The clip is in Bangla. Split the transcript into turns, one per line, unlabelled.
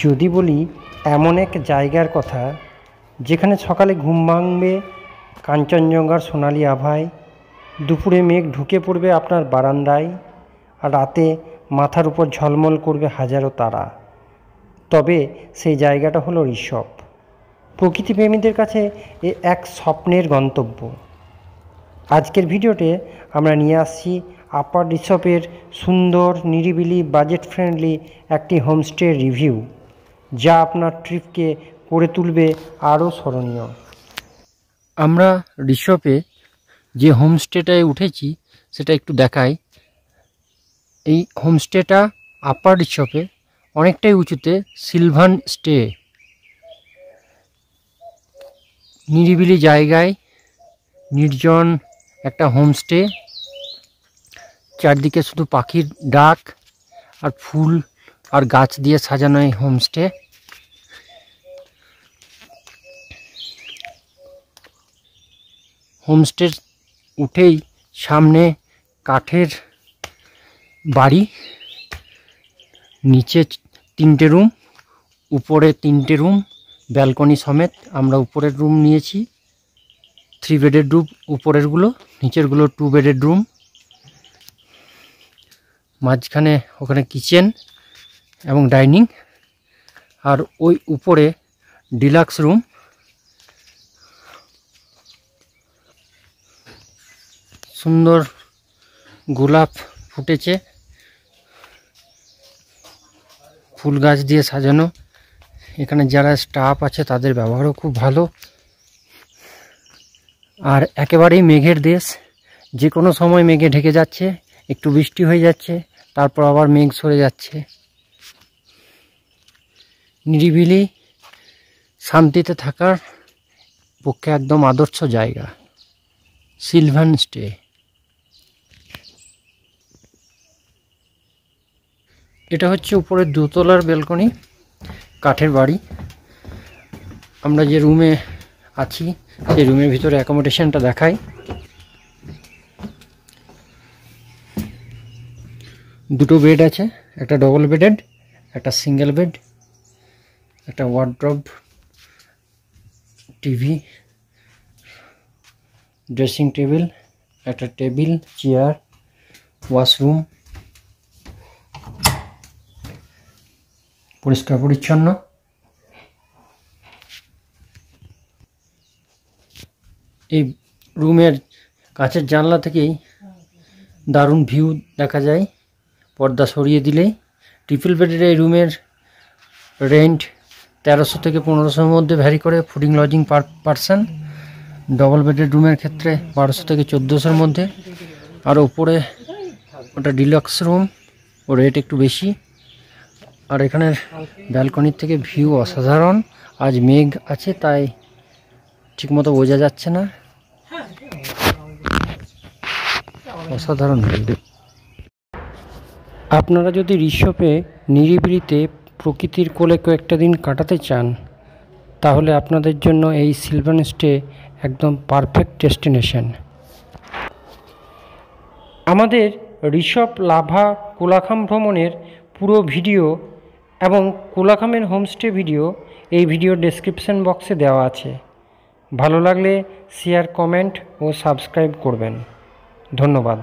যদি বলি এমন এক জায়গার কথা যেখানে সকালে ঘুম ভাঙবে কাঞ্চনজঙ্ঘার সোনালি আভায়, দুপুরে মেঘ ঢুকে পড়বে আপনার বারান্দায়, আর রাতে মাথার উপর ঝলমল করবে হাজারো তারা, তবে সেই জায়গাটা হলো ঋষভ। প্রকৃতিপ্রেমীদের কাছে এ এক স্বপ্নের গন্তব্য। আজকের ভিডিওতে আমরা নিয়ে আসছি আপার ঋষভের সুন্দর, নিরিবিলি, বাজেট ফ্রেন্ডলি একটি হোমস্টে রিভিউ, যা আপনার ট্রিপকে করে তুলবে আরও স্মরণীয়। আমরা ঋষভে যে হোমস্টেটায় উঠেছি সেটা একটু দেখাই। এই হোমস্টেটা আপার ঋষভে অনেকটাই উঁচুতে, সিলভান স্টে। নিরিবিলি জায়গায় নির্জন একটা হোমস্টে, চারদিকে শুধু পাখির ডাক আর ফুল আর গাছ দিয়ে সাজানো এই হোমস্টে। হোমস্টে উঠেই সামনে কাঠের বাড়ি, নিচে 3টে রুম, উপরে 3টে রুম, ব্যালকনি সমেত। আমরা উপরের রুম নিয়েছি, 3 বেডের রুম উপরেরগুলো, নিচেরগুলো 2 বেডের রুম। মাঝখানে ওখানে কিচেন এবং ডাইনিং, আর ওই উপরে ডিলাক্স রুম। সুন্দর গোলাপ ফুটেছে, ফুল গাছ দিয়ে সাজানো। এখানে যারা স্টাফ আছে তাদের ব্যবহারও খুব ভালো। আর একেবারেই মেঘের দেশ, যে কোনো সময় মেঘে ঢেকে যাচ্ছে, একটু বৃষ্টি হয়ে যাচ্ছে, তারপর আবার মেঘ সরে যাচ্ছে। নিরিবিলি শান্তিতে থাকার পক্ষে একদম আদর্শ জায়গা, সিলভান স্টে। এটা হচ্ছে উপরের 2 তলার ব্যালকনি, কাঠের বাড়ি। আমরা যে রুমে আছি সেই রুমের ভিতরে অ্যাকোমোডেশনটা দেখাই। 2টো বেড আছে, একটা ডবল বেডেড, একটা সিঙ্গেল বেড, একটা ওয়ার্ড্রব, টিভি, ড্রেসিং টেবিল, একটা টেবিল, চেয়ার, ওয়াশরুম, পরিষ্কার পরিচ্ছন্ন। এই রুমের কাঁচের জানলা থেকেই দারুণ ভিউ দেখা যায়, পর্দা সরিয়ে দিলেই। ট্রিপল বেডের এই রুমের রেন্ট 1300 থেকে 1500-এর মধ্যে ভ্যারি করে, fooding lodging per person. Double বেডের রুমের ক্ষেত্রে 1200 থেকে 1400-এর মধ্যে। আর ওপরে ওটা ডিলাক্স রুম, ও রেট একটু বেশি। আর এখানের ব্যালকনির থেকে ভিউ অসাধারণ। আজ মেঘ আছে তাই ঠিকমতো বোঝা যাচ্ছে না, অসাধারণ ভিউ। আপনারা যদি ঋষভে নিরিবিলিতে প্রকৃতির কোলে কয়েকটা দিন কাটাতে চান, তাহলে আপনাদের জন্য এই সিলভান স্টে একদম পারফেক্ট ডেস্টিনেশন। আমাদের ঋষভ লাভা কোলাখাম ভ্রমণের পুরো ভিডিও এবং কোলাখামের হোমস্টে ভিডিও এই ভিডিওর ডেসক্রিপশন বক্সে দেওয়া আছে। ভালো লাগলে শেয়ার, কমেন্ট ও সাবস্ক্রাইব করবেন। ধন্যবাদ।